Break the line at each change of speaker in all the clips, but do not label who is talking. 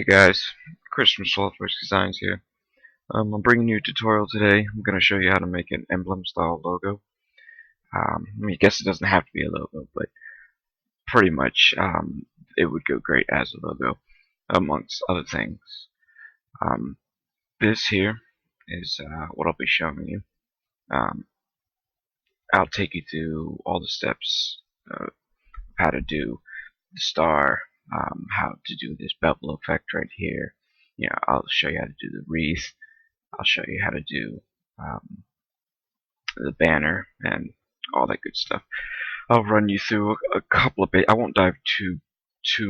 Guys, Chris from Slothwerx Designs here. I'm bringing you a tutorial today. I'm going to show you how to make an emblem style logo. I guess it doesn't have to be a logo, but pretty much it would go great as a logo, amongst other things. This here is what I'll be showing you. I'll take you through all the steps of how to do the star, how to do this bevel effect right here. I'll show you how to do the wreath. I'll show you how to do the banner and all that good stuff. I'll run you through a couple of I won't dive too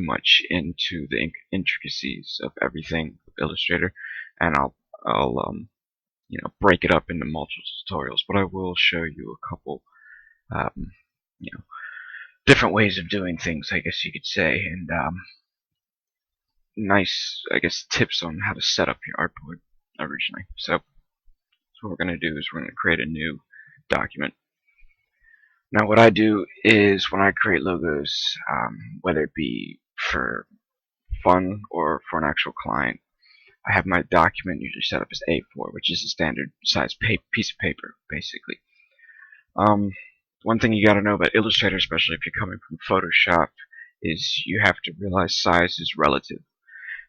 much into the intricacies of everything with Illustrator, and I'll break it up into multiple tutorials. But I will show you a couple different ways of doing things, I guess you could say, and nice, I guess, tips on how to set up your artboard originally. So what we're going to do is we're going to create a new document. Now what I do is when I create logos, whether it be for fun or for an actual client, I have my document usually set up as A4, which is a standard size piece of paper, basically. One thing you got to know about Illustrator, especially if you're coming from Photoshop, is you have to realize size is relative,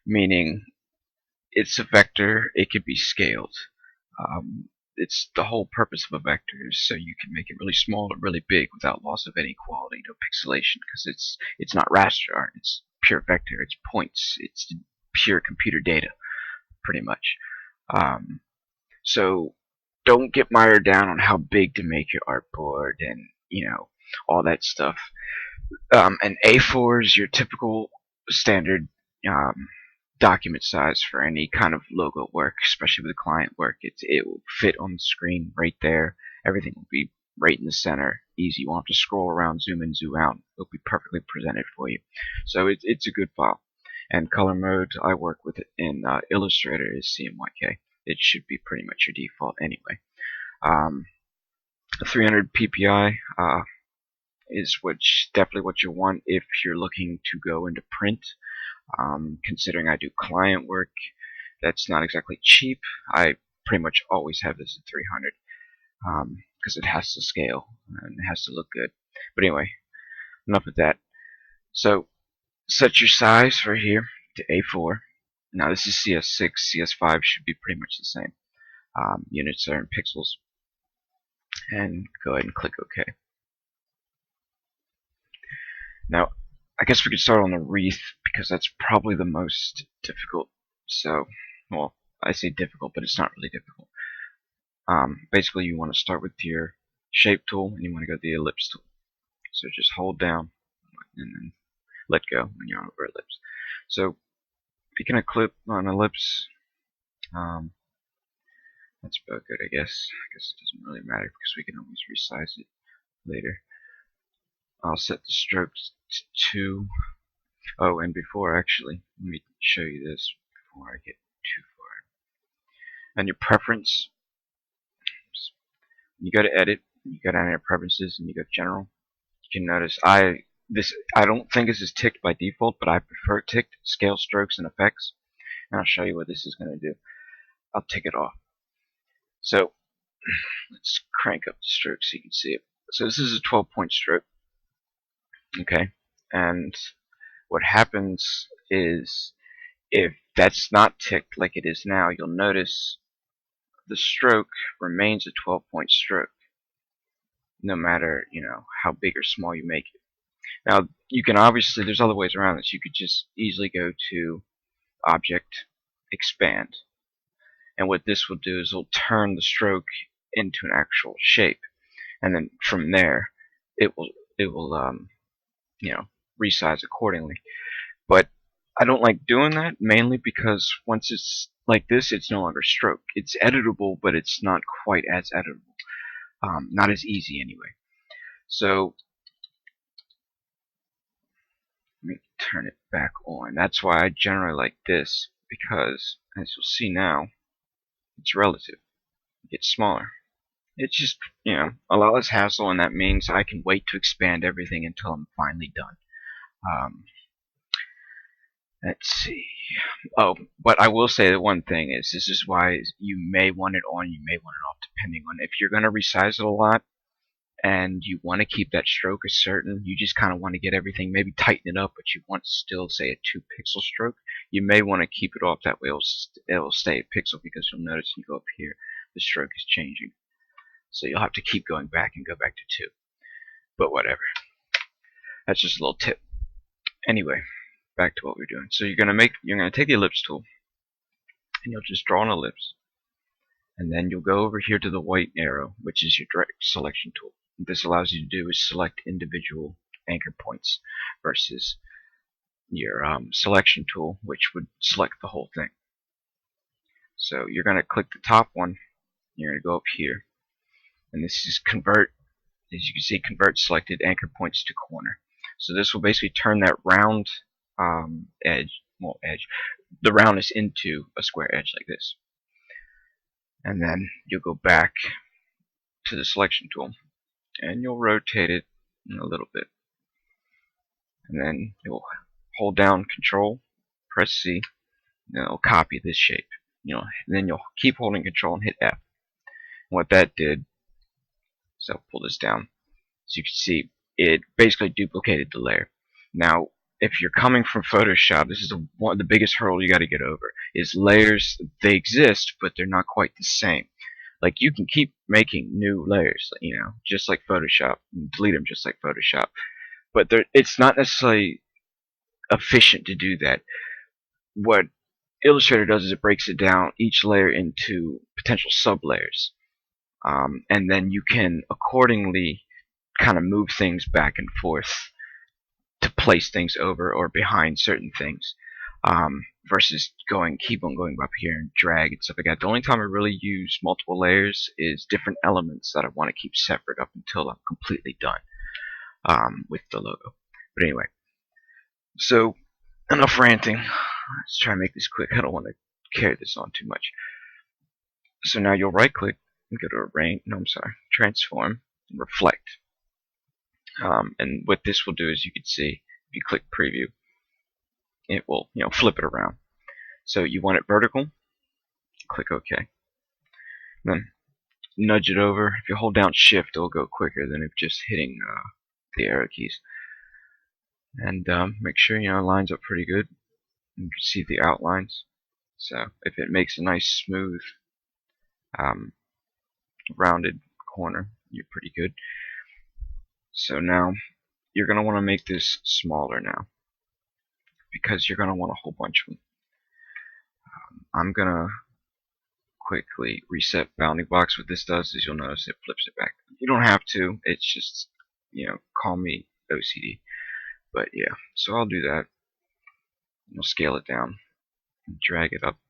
meaning it's a vector, it could be scaled. It's the whole purpose of a vector is so you can make it really small or really big without loss of any quality, no pixelation, because it's not raster art, it's pure vector, it's points, it's pure computer data, pretty much. So don't get mired down on how big to make your artboard and all that stuff. An A4 is your typical standard document size for any kind of logo work, especially with client work. It will fit on the screen right there. Everything will be right in the center, easy. You won't have to scroll around, zoom in, zoom out. It'll be perfectly presented for you. So it's a good file. And color mode, I work with it in Illustrator, is CMYK. It should be pretty much your default anyway. 300 ppi is definitely what you want if you're looking to go into print. Considering I do client work, that's not exactly cheap. I pretty much always have this at 300 because it has to scale and it has to look good. But anyway, enough of that. So set your size for here to A4. Now this is CS6, CS5 should be pretty much the same. Units are in pixels. And go ahead and click OK. Now I guess we could start on the wreath because that's probably the most difficult. So, well, I say difficult, but it's not really difficult. Basically, you want to start with your shape tool and you want to go to the ellipse tool. So just hold down and then let go when you're over ellipse. So picking a clip on ellipse, that's about good, I guess. I guess it doesn't really matter because we can always resize it later. I'll set the strokes to 2. Oh, and before, actually, let me show you this before I get too far. And your preference, you go to edit, you go down to your preferences, and you go to general. You can notice I don't think this is ticked by default, but I prefer ticked scale strokes and effects. And I'll show you what this is going to do. I'll tick it off. So let's crank up the stroke so you can see it. So this is a 12-point stroke. Okay, and what happens is if that's not ticked like it is now, you'll notice the stroke remains a 12-point stroke no matter how big or small you make it. Now you can obviously, there's other ways around this. You could just easily go to Object, Expand, and what this will do is it'll turn the stroke into an actual shape, and then from there it will resize accordingly. But I don't like doing that, mainly because once it's like this, it's no longer stroke. It's editable, but it's not quite as editable. Not as easy anyway. So let me turn it back on. That's why I generally like this, because as you'll see now, it's relative. It gets smaller. It's just, a lot less hassle, and that means I can wait to expand everything until I'm finally done. Let's see. Oh, but I will say that one thing is this is why you may want it on, you may want it off, depending on if you're going to resize it a lot and you want to keep that stroke a certain, you just kind of want to get everything, maybe tighten it up, but you want still say a 2 pixel stroke, you may want to keep it off. That way it'll stay a pixel, because you'll notice you go up here, the stroke is changing. So you'll have to keep going back and go back to 2. But whatever. That's just a little tip. Anyway, back to what we're doing. So you're gonna take the ellipse tool and you'll just draw an ellipse. And then you'll go over here to the white arrow, which is your direct selection tool. What this allows you to do is select individual anchor points versus your selection tool, which would select the whole thing. So you're going to click the top one, you're going to go up here, and this is convert, as you can see, convert selected anchor points to corner. So this will basically turn that round the roundness into a square edge like this. And then you'll go back to the selection tool and you'll rotate it a little bit, and then you'll hold down Control, press C, and it'll copy this shape. And then you'll keep holding Control and hit F. And what that did is I'll pull this down, so you can see it basically duplicated the layer. Now, if you're coming from Photoshop, this is one of the biggest hurdle you got to get over. Is layers, they exist, but they're not quite the same. Like, you can keep making new layers, just like Photoshop, and delete them just like Photoshop. But it's not necessarily efficient to do that. What Illustrator does is it breaks it down, each layer, into potential sub-layers. And then you can accordingly kind of move things back and forth to place things over or behind certain things. Versus keep on going up here and drag and stuff like that. The only time I really use multiple layers is different elements that I want to keep separate up until I'm completely done with the logo. But anyway, so enough ranting. Let's try and make this quick. I don't want to carry this on too much. So now you'll right click and go to transform and reflect. And what this will do is, you can see, if you click preview, it will flip it around. So you want it vertical, click OK. Then nudge it over. If you hold down Shift, it'll go quicker than if just hitting the arrow keys. And make sure it lines up pretty good. You can see the outlines. So if it makes a nice smooth rounded corner, you're pretty good. So now you're going to want to make this smaller now, because you're going to want a whole bunch of them. I'm going to quickly reset bounding box. What this does is, you'll notice it flips it back. You don't have to, it's just, call me OCD. But yeah, so I'll do that. We'll scale it down and drag it up.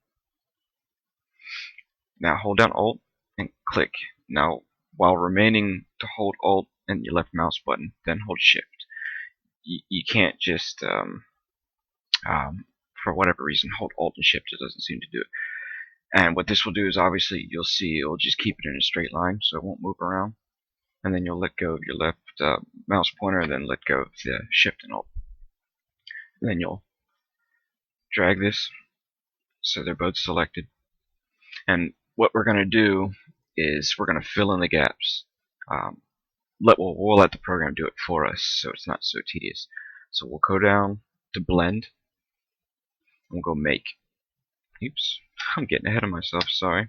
Now hold down Alt and click. Now, while remaining to hold Alt and your left mouse button, then hold Shift. You can't just, for whatever reason, hold Alt and Shift. It doesn't seem to do it. And what this will do is, obviously, you'll see it'll just keep it in a straight line, so it won't move around. And then you'll let go of your left mouse pointer, and then let go of the Shift and Alt. And then you'll drag this so they're both selected. And what we're going to do is we're going to fill in the gaps. We'll let the program do it for us, so it's not so tedious. So we'll go down to Blend. We'll go Make. Oops, I'm getting ahead of myself, sorry.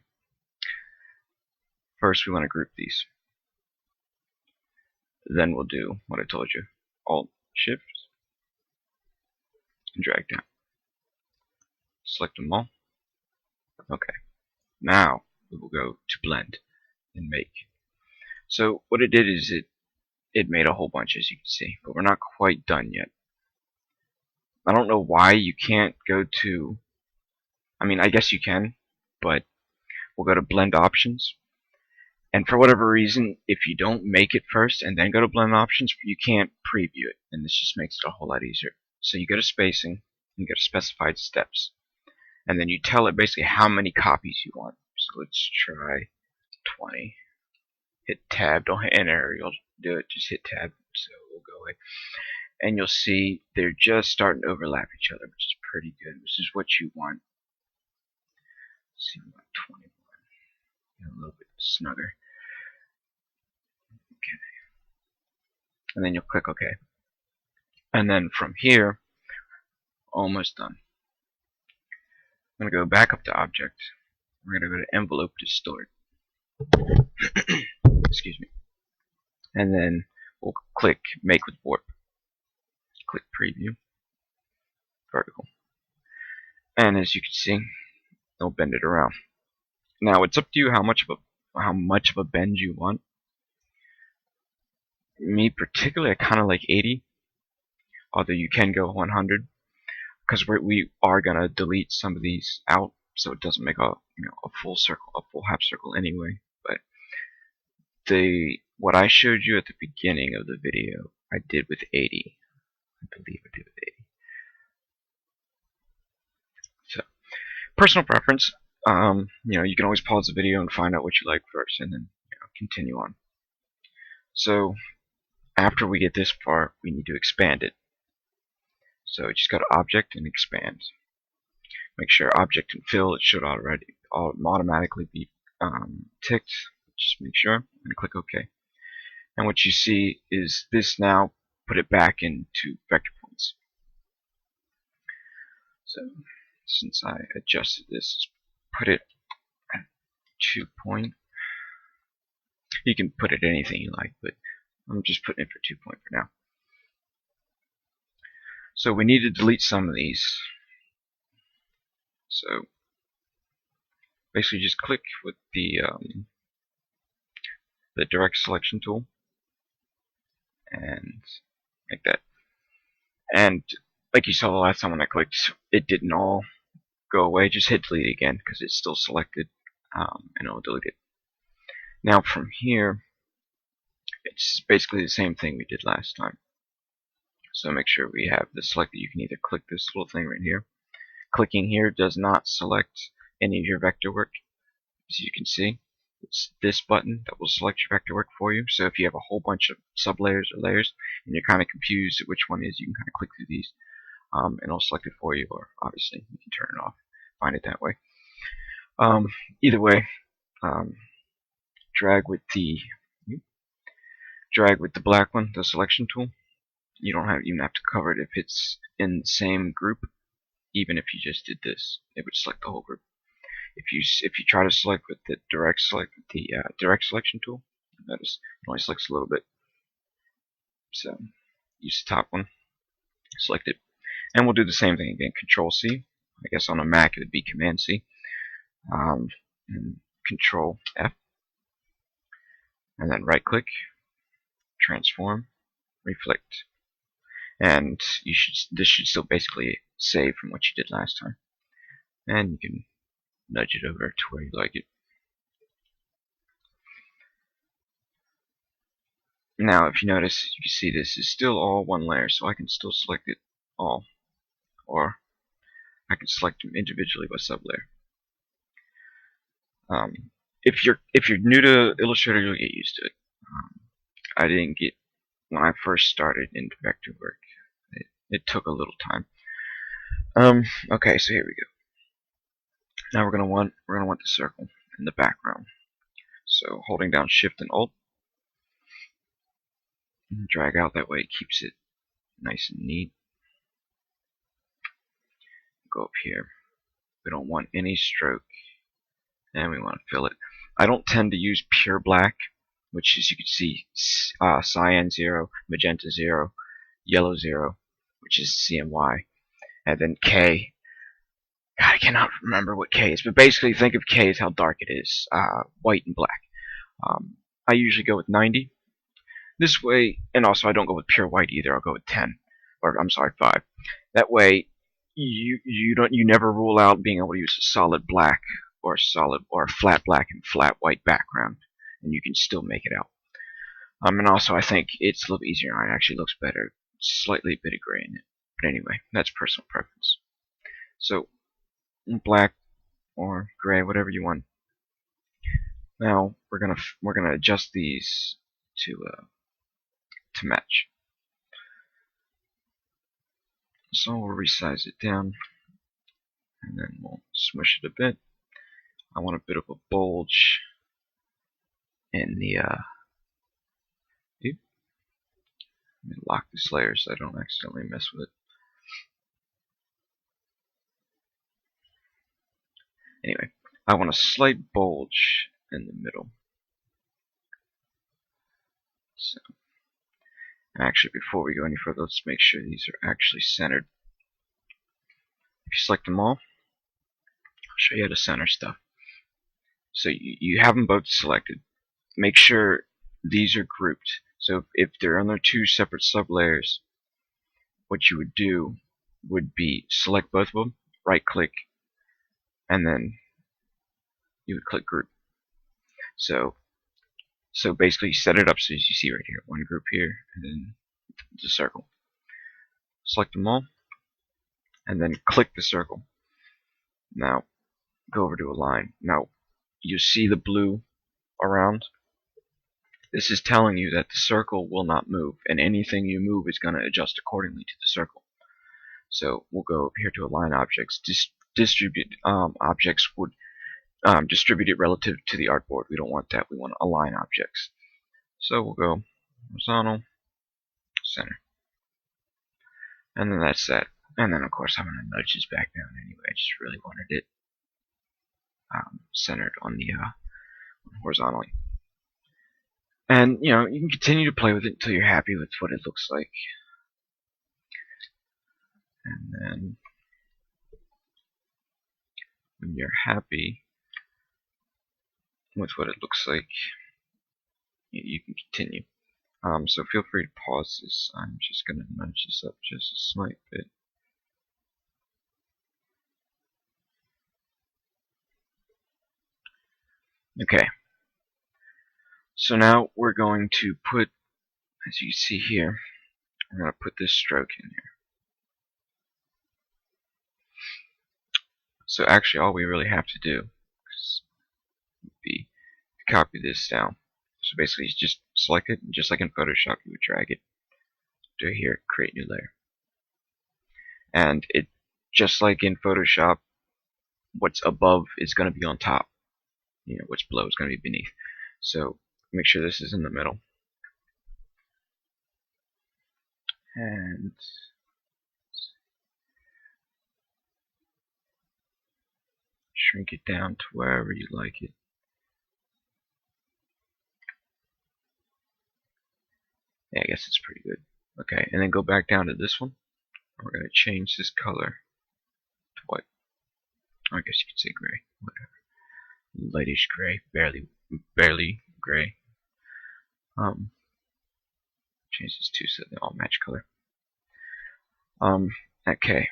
First, we want to group these. Then we'll do what I told you. Alt, Shift, and drag down. Select them all. Okay. Now we will go to Blend and Make. So what it did is it made a whole bunch, as you can see, but we're not quite done yet. I don't know why you can't go to, I guess you can, but we'll go to Blend Options. And for whatever reason, if you don't make it first and then go to Blend Options, you can't preview it, and this just makes it a whole lot easier. So you go to Spacing, and you go to Specified Steps, and then you tell it basically how many copies you want. So let's try 20. Hit Tab, don't hit Enter, you'll do it, just hit Tab, so we'll go away. and you'll see they're just starting to overlap each other, which is pretty good, which is what you want. Let's see, about 21, a little bit snugger. Okay, and then you'll click OK. And then from here, almost done. I'm going to go back up to Object. We're going to go to Envelope, Distort. Excuse me. And then we'll click Make with Warp. Click Preview. Vertical. And as you can see, they'll bend it around. Now it's up to you how much of a bend you want. Me particularly, I kind of like 80, although you can go 100, because we are gonna delete some of these out, so it doesn't make a full circle, a full half circle anyway. But what I showed you at the beginning of the video, I did with 80. I believe I did with 80. So personal preference. You can always pause the video and find out what you like first, and then continue on. So after we get this far, we need to expand it. So just go to Object and Expand. Make sure Object and Fill, it should automatically be ticked. Just make sure and click OK. And what you see is this now put it back into vector points. So since I adjusted this, put it at 2 point. You can put it anything you like, but I'm just putting it for 2 point for now. So we need to delete some of these. So basically just click with the direct selection tool and like that. And like you saw the last time when I clicked, it didn't all go away. Just hit delete again because it's still selected, and it'll delete it. Now from here, it's basically the same thing we did last time. So make sure we have this selected. You can either click this little thing right here. Clicking here does not select any of your vector work. As you can see, it's this button that will select your vector work for you. So if you have a whole bunch of sublayers or layers and you're kind of confused at which one is, you can kind of click through these, and it'll select it for you. Or obviously you can turn it off, find it that way. Either way, drag with the black one, the selection tool. You don't even have to cover it if it's in the same group. Even if you just did this, it would select the whole group. If you try to select with the direct selection tool, notice it only selects a little bit. So use the top one, select it, and we'll do the same thing again. Control C. I guess on a Mac it would be Command C, and Control F, and then right click, transform, reflect, and this should still basically save from what you did last time, and you can nudge it over to where you like it. Now if you notice, you can see this is still all one layer, so I can still select it all, or I can select them individually by sublayer. If you're new to Illustrator, you'll get used to it. I didn't get when I first started into vector work. It took a little time. Okay, so here we go. Now we're gonna want the circle in the background. So holding down Shift and Alt, and drag out, that way it keeps it nice and neat. Go up here. We don't want any stroke, and we want to fill it. I don't tend to use pure black, which is, you can see, cyan 0, magenta 0, yellow 0, which is CMY, and then K. God, I cannot remember what K is, but basically think of K as how dark it is, white and black. I usually go with 90. This way, and also I don't go with pure white either. I'll go with 10, or I'm sorry, 5. That way, you never rule out being able to use a solid black or a flat black and flat white background, and you can still make it out. And also I think it's a little easier and it actually looks better. Slightly a bit of gray in it, but anyway, that's personal preference. So black or gray, whatever you want. Now we're gonna adjust these to match. So we'll resize it down, and then we'll smush it a bit. I want a bit of a bulge in the let me lock this layer so I don't accidentally mess with it. Anyway, I want a slight bulge in the middle. So, actually, before we go any further, let's make sure these are actually centered. If you select them all, I'll show you how to center stuff. So you have them both selected. Make sure these are grouped. So if they're on their two separate sublayers, what you would do would be select both of them, right click, and then you would click group. So basically set it up so as you see right here, one group here, and then the circle. Select them all, and then click the circle. Now go over to align. Now you see the blue around. This is telling you that the circle will not move, and anything you move is going to adjust accordingly to the circle. So we'll go over here to align objects. Distribute objects would distribute it relative to the artboard. We don't want that. We want to align objects. So we'll go horizontal, center, and then that's that. And then of course I'm going to nudge this back down anyway. I just really wanted it centered on the horizontally. And you know, you can continue to play with it until you're happy with what it looks like. And then when you're happy with what it looks like, you can continue. So feel free to pause this. I'm just going to nudge this up just a slight bit. Okay. So now we're going to put, as you see here, we're going to put this stroke in here. So actually all we really have to do would be to copy this down. So basically you just select it, and just like in Photoshop you would drag it to here, create new layer. And it, just like in Photoshop, what's above is going to be on top. You know, what's below is going to be beneath. So make sure this is in the middle. And shrink it down to wherever you like it. Yeah, I guess it's pretty good. Okay, and then go back down to this one. We're going to change this color to white. I guess you could say gray. Whatever. Lightish gray. Barely gray. Change this to so they all match color. Okay.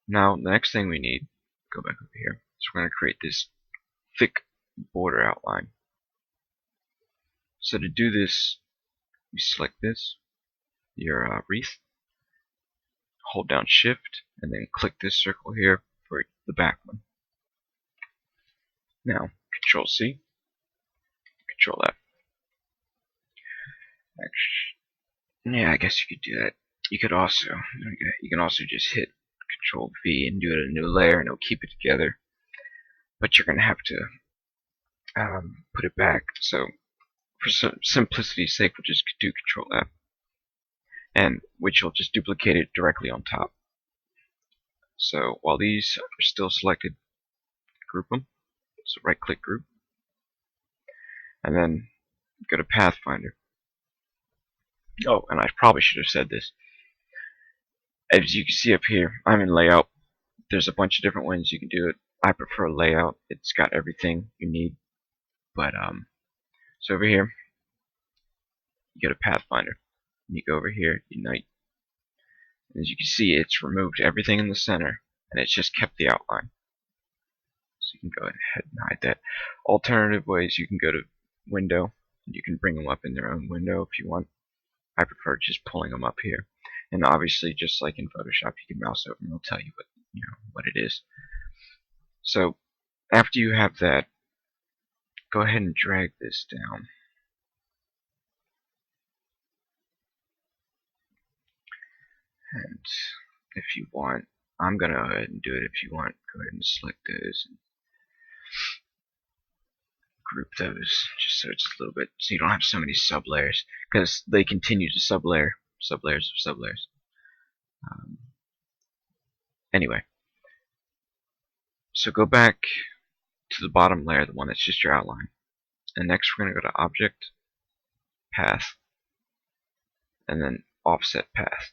Now, the next thing we need, go back over here, is we're going to create this thick border outline. So to do this, you select this, your Wreath, hold down Shift, and then click this circle here for the back one. Now, Control C, Control F. Actually, yeah, I guess you could do that. You can also just hit Control V and do it in a new layer, and it'll keep it together. But you're going to have to put it back. So for simplicity's sake, we'll just do Control F, and which will just duplicate it directly on top. So while these are still selected, group them. So right click group, and then go to Pathfinder. Oh, and I probably should have said this. As you can see up here, I'm in layout. There's a bunch of different ways you can do it. I prefer layout. It's got everything you need. But so over here, you go to Pathfinder. You go over here, Unite. As you can see, it's removed everything in the center, and it's just kept the outline. So you can go ahead and hide that. Alternative ways, you can go to Window, and you can bring them up in their own window if you want. I prefer just pulling them up here. And obviously, just like in Photoshop, you can mouse over and it'll tell you what it is. So after you have that, go ahead and drag this down. And if you want, I'm gonna go ahead and do it. If you want, go ahead and select those and group those, just so it's a little bit, so you don't have so many sub layers, because they continue to sub layers of sub layers. Anyway, so go back to the bottom layer, the one that's just your outline, and next we're going to go to Object, Path, and then Offset Path.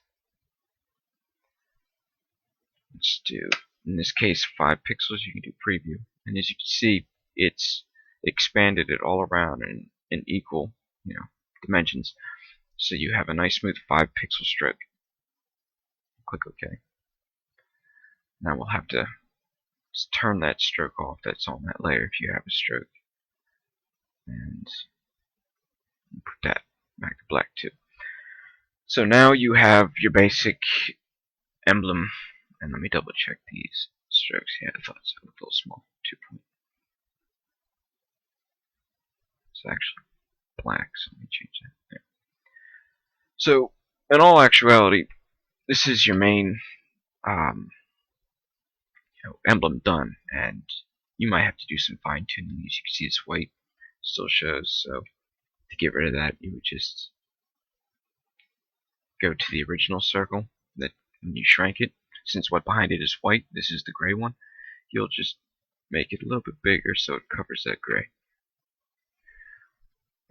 Let's do, in this case, 5 pixels. You can do Preview, and as you can see, it's expanded it all around in equal, dimensions. So you have a nice smooth 5 pixel stroke. Click OK. Now we'll have to just turn that stroke off that's on that layer if you have a stroke, and put that back to black too. So now you have your basic emblem, and let me double check these strokes. Yeah, I thought so. It looked a little small. 2 point. It's actually black, so let me change that. There. So in all actuality, this is your main emblem done, and you might have to do some fine tuning. As you can see, it's white, still shows. So to get rid of that, you would just go to the original circle that when you shrank it. Since what behind it is white, this is the gray one. You'll just make it a little bit bigger so it covers that gray.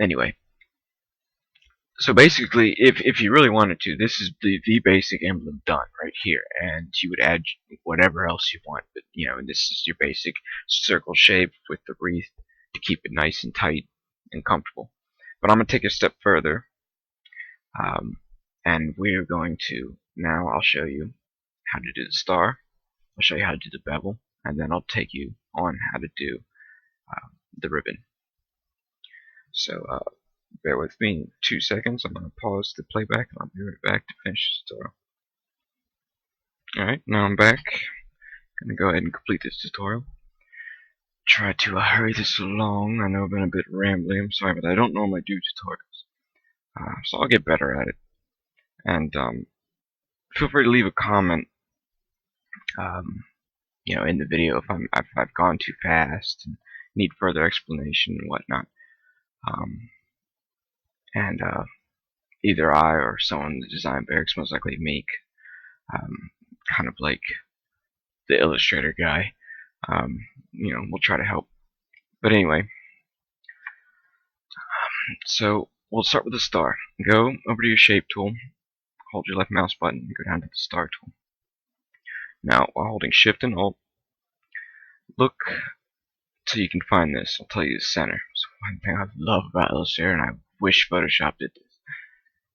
Anyway, so basically, if you really wanted to, this is the basic emblem done right here, and you would add whatever else you want. But this is your basic circle shape with the wreath to keep it nice and tight and comfortable. But I'm gonna take a step further, and we're going to now. I'll show you how to do the star. I'll show you how to do the bevel, and then I'll take you on how to do the ribbon. So bear with me 2 seconds. I'm going to pause the playback, and I'll be right back to finish the tutorial. Alright, now I'm back. I'm going to go ahead and complete this tutorial. Try to hurry this along. I know I've been a bit rambly. I'm sorry, but I don't normally do tutorials. So I'll get better at it. And feel free to leave a comment in the video if I've gone too fast and need further explanation and whatnot. Either I or someone in the design barracks most likely make kind of like the illustrator guy. We'll try to help. But anyway, so we'll start with the star. Go over to your shape tool, hold your left mouse button, and go down to the star tool. Now, while holding Shift and Alt, look till you can find this. I'll tell you the center. So one thing I love about Illustrator, and I wish Photoshop did this.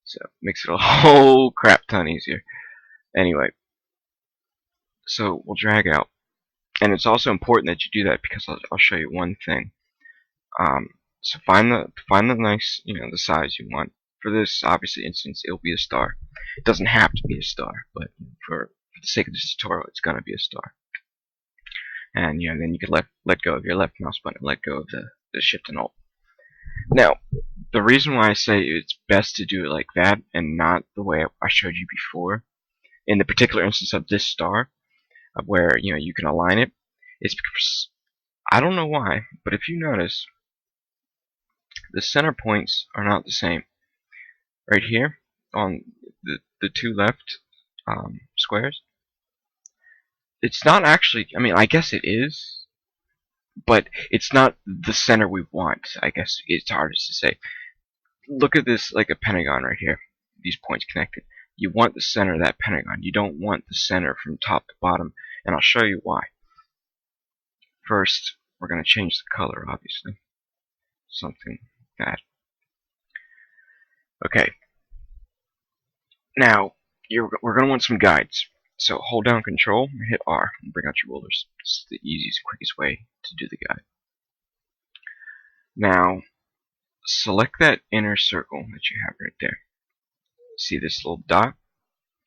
So it makes it a whole crap ton easier. Anyway, so we'll drag out. And it's also important that you do that because I'll show you one thing. So find the nice, the size you want. For this, obviously, instance, it'll be a star. It doesn't have to be a star, but for the sake of this tutorial, it's gonna be a star. And then you can let go of your left mouse button, let go of the Shift and Alt. Now, the reason why I say it's best to do it like that and not the way I showed you before, in the particular instance of this star, where you can align it, is because I don't know why, but if you notice, the center points are not the same. Right here on the 2 left squares, it's not actually. I mean, I guess it is, but it's not the center we want. I guess it's hardest to say. Look at this like a pentagon right here. These points connected. You want the center of that pentagon. You don't want the center from top to bottom, and I'll show you why. First, we're going to change the color, obviously. Something like that. Okay. Now, we're going to want some guides. So hold down Control and hit R and bring out your rulers. This is the easiest, quickest way to do the guide. Now, select that inner circle that you have right there. See this little dot?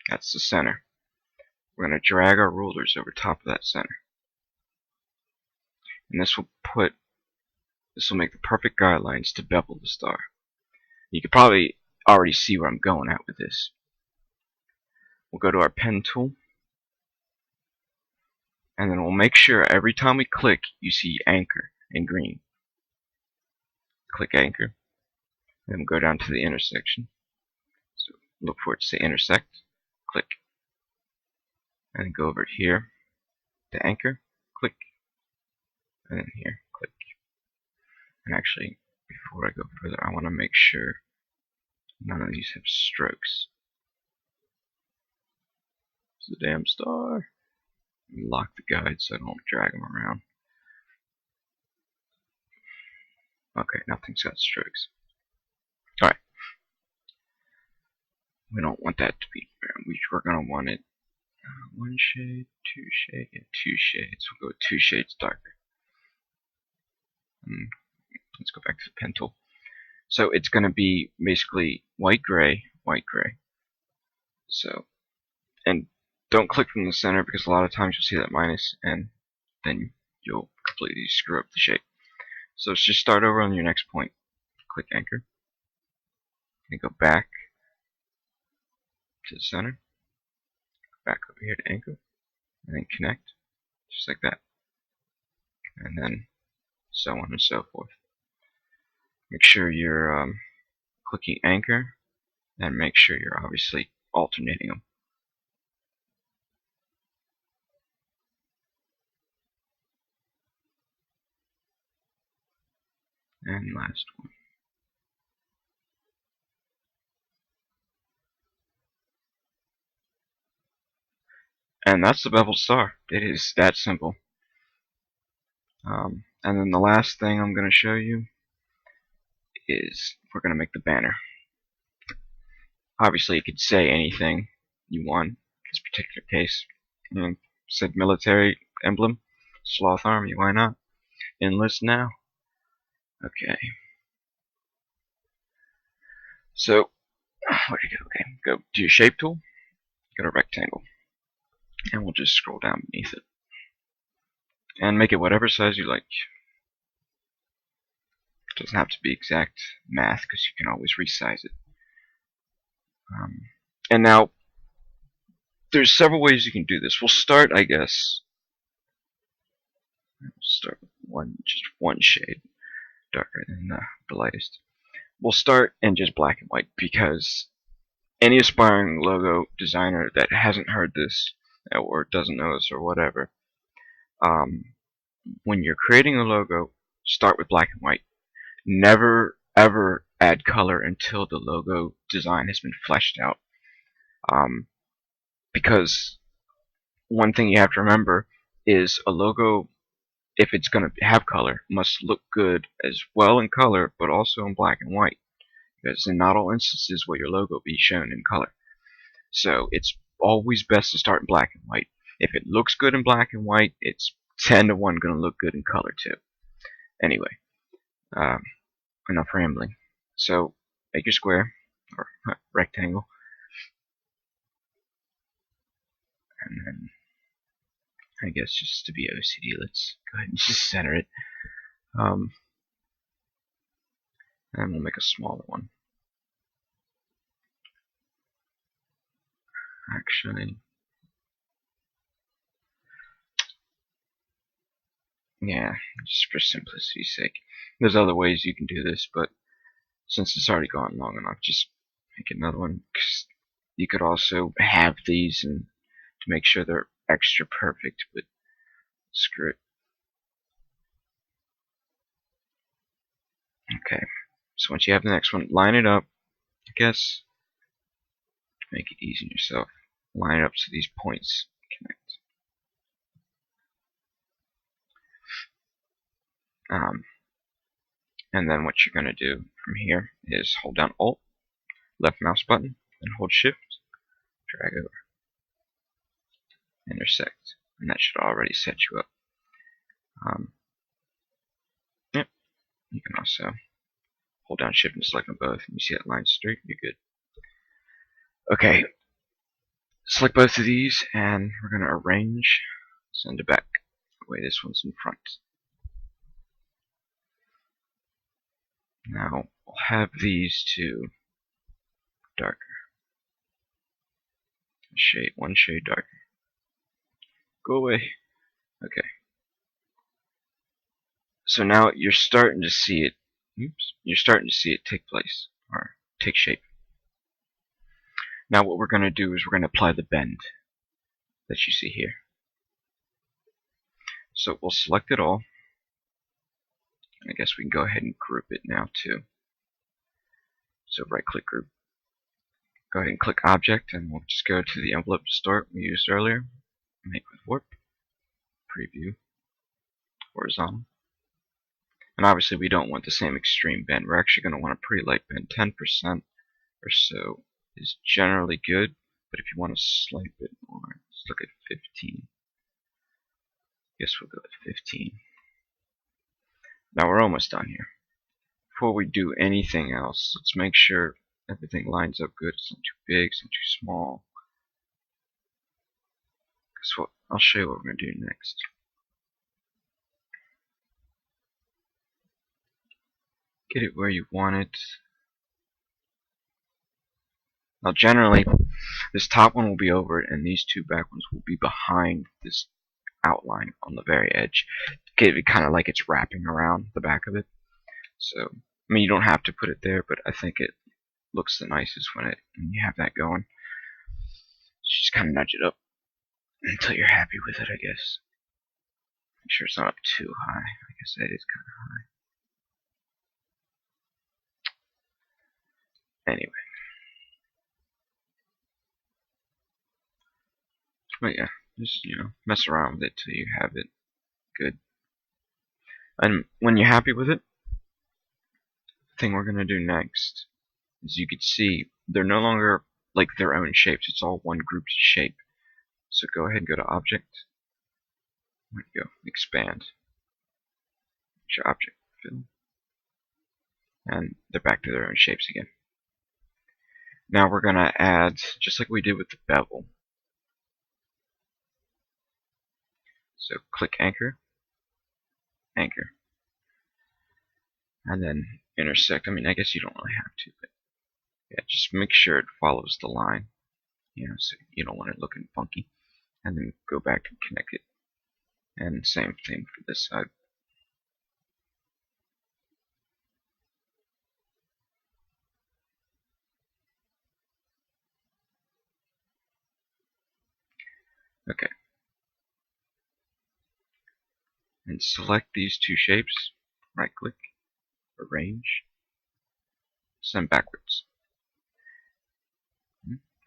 That's the center. We're going to drag our rulers over top of that center. And this will make the perfect guidelines to bevel the star. You can probably already see where I'm going at with this. we'll go to our pen tool, and then we'll make sure every time we click, you see anchor in green. Click anchor, then we'll go down to the intersection. So look for it to say intersect, click, and go over here to anchor, click, and then here, click. And actually, before I go further, I want to make sure none of these have strokes. It's the damn star. Lock the guide so I don't drag them around. Okay, nothing's got strokes. Alright. We don't want that to be, we're going to want it one shade, two shades, and two shades. We'll go 2 shades darker. Let's go back to the pen tool. So it's going to be basically white, gray, white, gray. So, and don't click from the center because a lot of times you'll see that minus and then you'll completely screw up the shape. So let's just start over on your next point. Click anchor. And go back to the center. Back over here to anchor. And then connect. Just like that. And then so on and so forth. Make sure you're clicking anchor, and make sure you're obviously alternating them. And last one. And that's the beveled star. It is that simple. And then the last thing I'm going to show you is we're going to make the banner. Obviously, you could say anything you want in this particular case. Said military emblem, Sloth Army, why not? Enlist now. Okay. So, where'd you go? Okay, go to your shape tool, go to rectangle, and we'll just scroll down beneath it. And make it whatever size you like. It doesn't have to be exact math because you can always resize it. And now, there's several ways you can do this. We'll start, I guess, start with just one shade darker than the lightest. We'll start in just black and white because any aspiring logo designer that hasn't heard this or doesn't know this or whatever, when you're creating a logo, start with black and white. Never ever add color until the logo design has been fleshed out. Because one thing you have to remember is a logo, if it's going to have color, must look good as well in color, but also in black and white. Because in not all instances will your logo be shown in color. So it's always best to start in black and white. If it looks good in black and white, it's 10 to 1 going to look good in color too. Anyway, enough rambling. So make your square, or rectangle, and then I guess just to be OCD, let's go ahead and just center it. And we'll make a smaller one. Actually, yeah, just for simplicity's sake. There's other ways you can do this, but since it's already gone long enough, just make another one. Cause you could also have these and to make sure they're extra perfect, but screw it. Okay, so once you have the next one, line it up, I guess, to make it easy on yourself. Line it up so these points connect. And then what you're going to do from here is hold down Alt, left mouse button, and hold Shift, drag over, intersect, and that should already set you up. Yep. You can also hold down Shift and select them both, and you see that line straight, you're good. Okay, select both of these, and we're going to arrange, send it back. The way this one's in front. Now, we'll have these two darker. one shade darker. Go away. Okay. So now you're starting to see it. Oops. You're starting to see it take place or take shape. Now what we're going to do is we're going to apply the bend that you see here. So we'll select it all. I guess we can go ahead and group it now too. So right click group. Go ahead and click object, and we'll just go to the envelope distort we used earlier. Make with warp. Preview. Horizontal. And obviously we don't want the same extreme bend. We're actually going to want a pretty light bend. 10% or so is generally good, but if you want a slight bit more, let's look at 15. Guess we'll go with 15. Now we're almost done here. Before we do anything else, let's make sure everything lines up good. It's not too big, it's not too small. So I'll show you what we're going to do next. Get it where you want it. Now generally, this top one will be over it, and these two back ones will be behind this outline on the very edge. Get it kind of like it's wrapping around the back of it. So, I mean, you don't have to put it there, but I think it looks the nicest when you have that going. Just kind of nudge it up until you're happy with it, I guess. Make sure it's not up too high. I guess that is kind of high. Anyway. But yeah, just, mess around with it till you have it good. And when you're happy with it, the thing we're going to do next is you can see they're no longer like their own shapes. It's all one grouped shape. So go ahead and go to Object. Where'd you go? Expand. Your Object. Fill. And they're back to their own shapes again. Now we're going to add, just like we did with the bevel. So click Anchor. Anchor. And then intersect. I mean, I guess you don't really have to, but yeah, just make sure it follows the line. So you don't want it looking funky. And then go back and connect it. And same thing for this side. Okay. And select these two shapes. Right click. Arrange. Send backwards.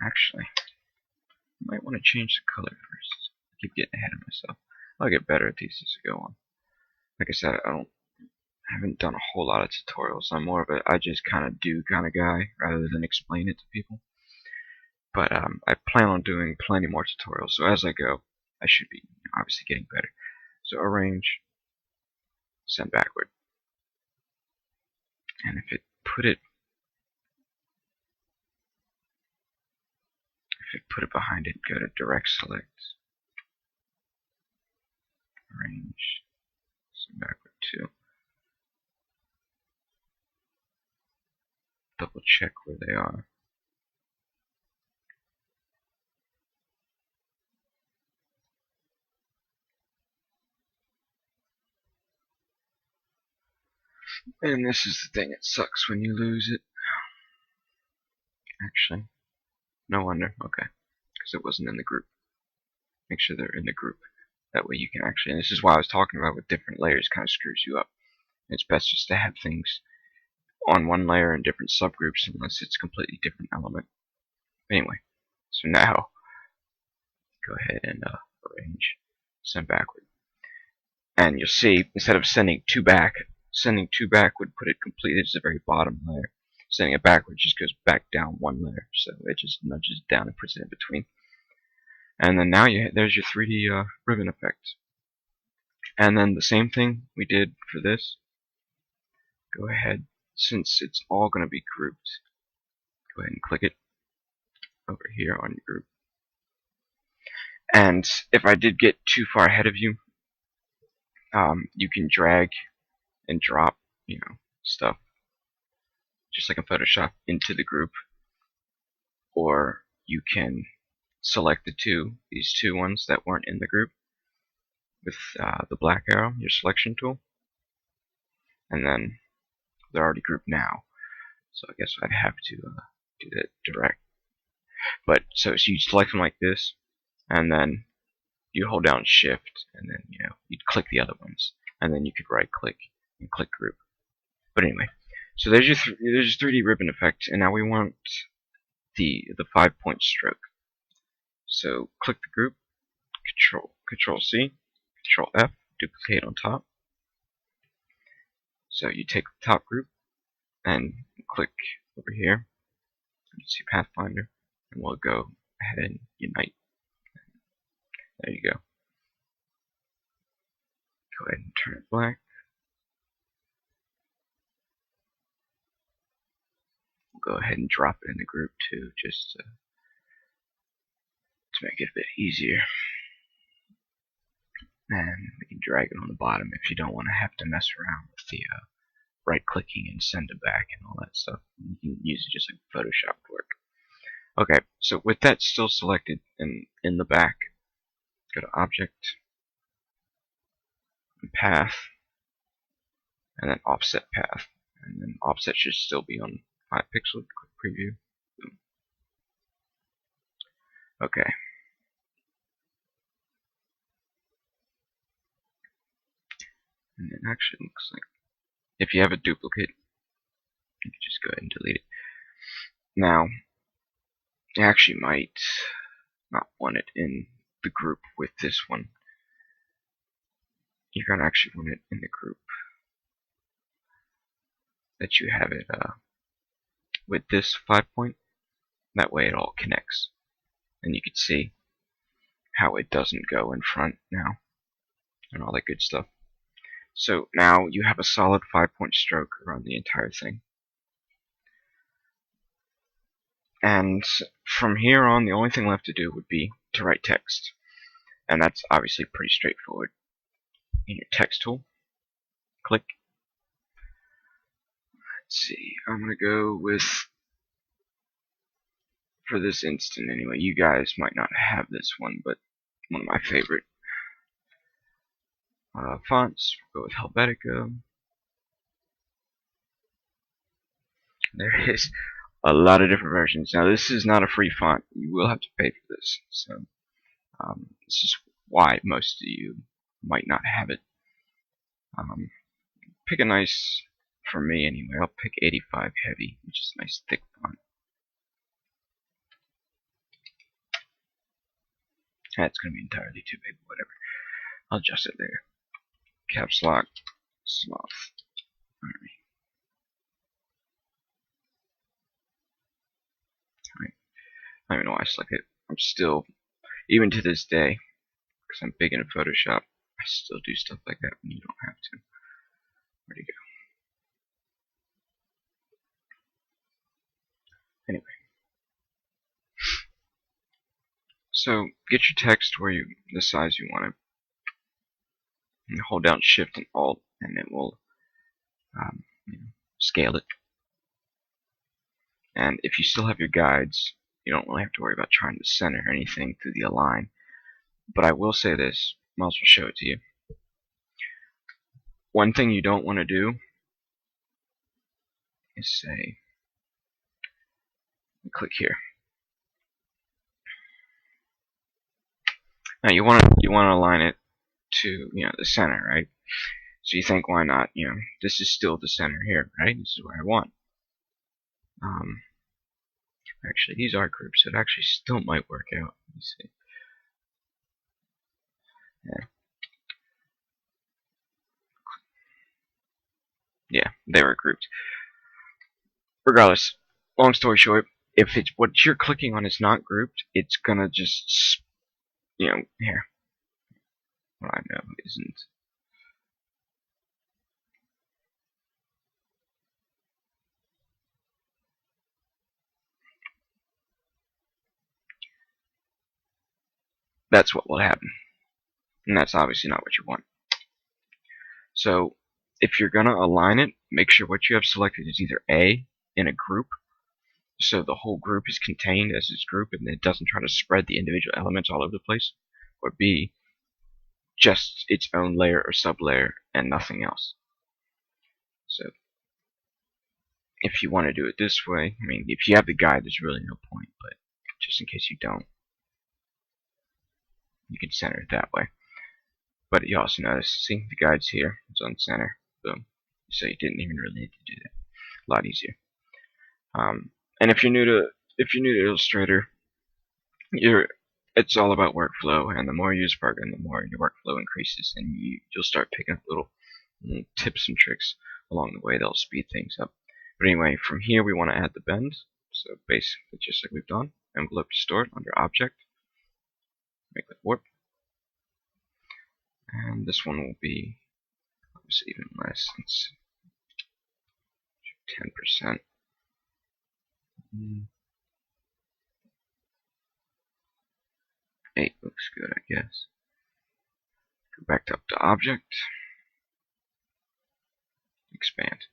Actually, I might want to change the color first. I keep getting ahead of myself. I'll get better at these as I go on. Like I said, I haven't done a whole lot of tutorials. I'm more of a I just kind of do kind of guy rather than explain it to people. But I plan on doing plenty more tutorials. So as I go, I should be obviously getting better. So arrange, send backward, and if it put it behind it, go to direct select, arrange, send backward too. Double check where they are. And this is the thing, it sucks when you lose it. Actually, no wonder, okay, because it wasn't in the group. Make sure they're in the group. That way you can actually, and this is why I was talking about with different layers, kind of screws you up. It's best just to have things on one layer in different subgroups unless it's a completely different element. Anyway, so now, go ahead and arrange, send backward. And you'll see, instead of sending two back would put it completely to the very bottom layer. Sending it backward just goes back down one layer, so it just nudges down and puts it in between. And then now there's your 3D ribbon effect. And then the same thing we did for this. Go ahead, since it's all going to be grouped, go ahead and click it over here on your group. And if I did get too far ahead of you, you can drag and drop, stuff, just like in Photoshop, into the group. Or you can select these two ones that weren't in the group with the black arrow, your selection tool, and then they're already grouped now. So I guess I'd have to do that direct. But so you select them like this, and then you hold down Shift, and then you'd click the other ones, and then you could right click and click group. But anyway, so there's your 3D ribbon effect, and now we want the 5-point stroke. So click the group, Control C, Control F, duplicate on top. So you take the top group and click over here. You see Pathfinder, and we'll go ahead and unite. There you go. Go ahead and turn it black. We'll go ahead and drop it in the group too, just to make it a bit easier. And we can drag it on the bottom if you don't want to have to mess around with the right clicking and send it back and all that stuff. You can use it just like Photoshop work. Okay, so with that still selected in the back, go to Object, and Path, and then Offset Path. And then Offset should still be on 5 pixel. Quick preview. Boom. Okay. And it actually looks like if you have a duplicate, you can just go ahead and delete it. Now, you actually might not want it in the group with this one. You're going to actually want it in the group that you have it with this 5-point. That way it all connects. And you can see how it doesn't go in front now and all that good stuff. So now you have a solid 5-point stroke around the entire thing. And from here on, the only thing left to do would be to write text. And that's obviously pretty straightforward. In your text tool, click. Let's see, I'm going to go with, for this instant anyway, you guys might not have this one, but one of my favorite fonts. We'll go with Helvetica. There is a lot of different versions. Now this is not a free font. You will have to pay for this. So this is why most of you might not have it. Pick a nice, for me anyway, I'll pick 85 heavy, which is a nice thick font. That's going to be entirely too big, whatever. I'll adjust it there. Caps lock, Sloth. Alright. I don't even know why I select it. I'm still, even to this day, because I'm big into Photoshop, I still do stuff like that when you don't have to. Where'd it go? Anyway. So, get your text where the size you want it. And hold down Shift and Alt, and it will scale it. And if you still have your guides, you don't really have to worry about trying to center anything through the align. But I will say this, I might as well show it to you. One thing you don't want to do is say, click here. Now you want to align it to the center, right? So you think, why not? This is still the center here, right? This is where I want. Actually, these are groups, so it actually still might work out. Let me see. Yeah, they were grouped. Regardless, long story short, if it's what you're clicking on is not grouped, it's gonna just, here. What I know isn't. That's what will happen. And that's obviously not what you want. So, if you're gonna align it, make sure what you have selected is either A, in a group. so the whole group is contained as its group, and it doesn't try to spread the individual elements all over the place. Or B, just its own layer or sublayer and nothing else. So if you want to do it this way, I mean, if you have the guide, there's really no point, but just in case you don't, you can center it that way. But you also notice, see, the guide's here, it's on center, boom. So you didn't even really need to do that. A lot easier. And if you're new to Illustrator, it's all about workflow, and the more you use program, the more your workflow increases, and you'll start picking up little tips and tricks along the way that'll speed things up. But anyway, from here we want to add the bend. So basically, just like we've done, envelope distort under object, make with warp, and this one will be obviously even less. It's 10%. 8 looks good, I guess. Go back up to object, expand.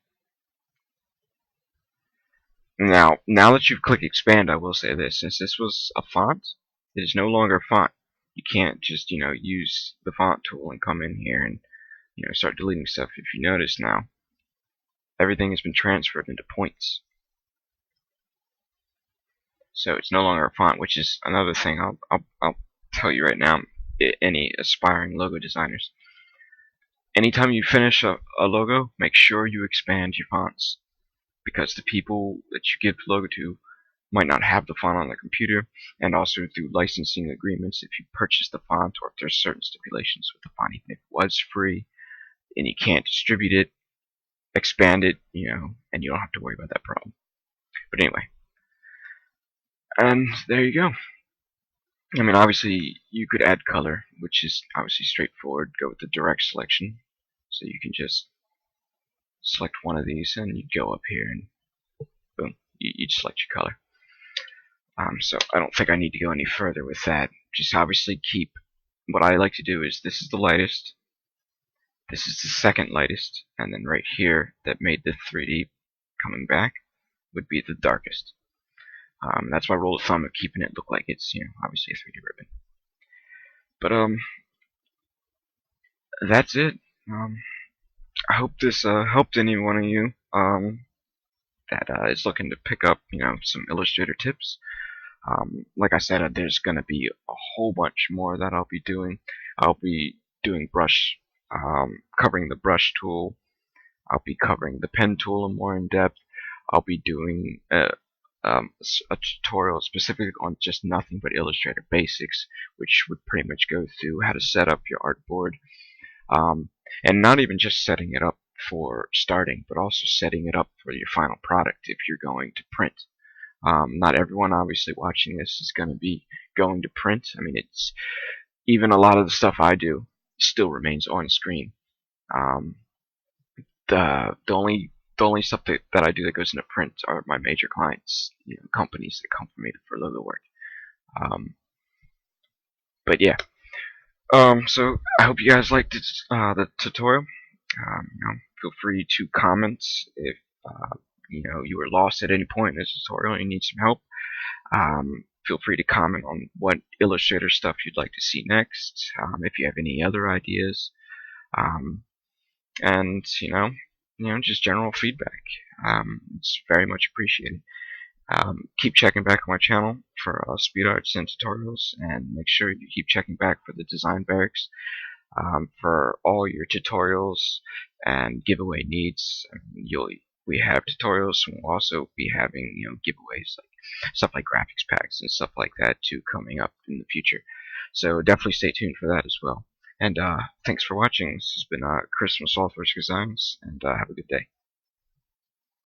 Now that you've clicked expand, I will say this: since this was a font, it is no longer a font. You can't just use the font tool and come in here and start deleting stuff. If you notice now, everything has been transferred into points. So it's no longer a font, which is another thing I'll tell you right now, any aspiring logo designers. Anytime you finish a logo, make sure you expand your fonts, because the people that you give the logo to might not have the font on their computer, and also through licensing agreements, if you purchase the font or if there's certain stipulations with the font, even if it was free and you can't distribute it, expand it, and you don't have to worry about that problem. But anyway, and there you go. I mean, obviously you could add color, which is obviously straightforward. Go with the direct selection, so you can just select one of these and you go up here and boom, you'd select your color. So I don't think I need to go any further with that. Just obviously keep, what I like to do is, this is the lightest, this is the second lightest, and then right here that made the 3D coming back would be the darkest. That's my rule of thumb of keeping it look like it's obviously a 3D ribbon. But that's it. I hope this helped any one of you that is looking to pick up some Illustrator tips. Like I said, there's going to be a whole bunch more that I'll be doing. I'll be doing brush, covering the brush tool. I'll be covering the pen tool more in depth. I'll be doing a tutorial specifically on just nothing but Illustrator basics, which would pretty much go through how to set up your artboard, and not even just setting it up for starting, but also setting it up for your final product if you're going to print. Not everyone obviously watching this is going to be going to print. I mean, it's even a lot of the stuff I do still remains on screen. The only stuff that I do that goes into print are my major clients, companies that come for me for logo work. But yeah, so I hope you guys liked the tutorial. Feel free to comment if you were lost at any point in this tutorial and you need some help. Feel free to comment on what Illustrator stuff you'd like to see next, if you have any other ideas, and just general feedback. It's very much appreciated. Keep checking back on my channel for speed arts and tutorials, and make sure you keep checking back for the design barracks for all your tutorials and giveaway needs. We have tutorials, and we'll also be having giveaways, like stuff like graphics packs and stuff like that too, coming up in the future. So definitely stay tuned for that as well. And thanks for watching. This has been Chris from Slothwerx Designs, and have a good day.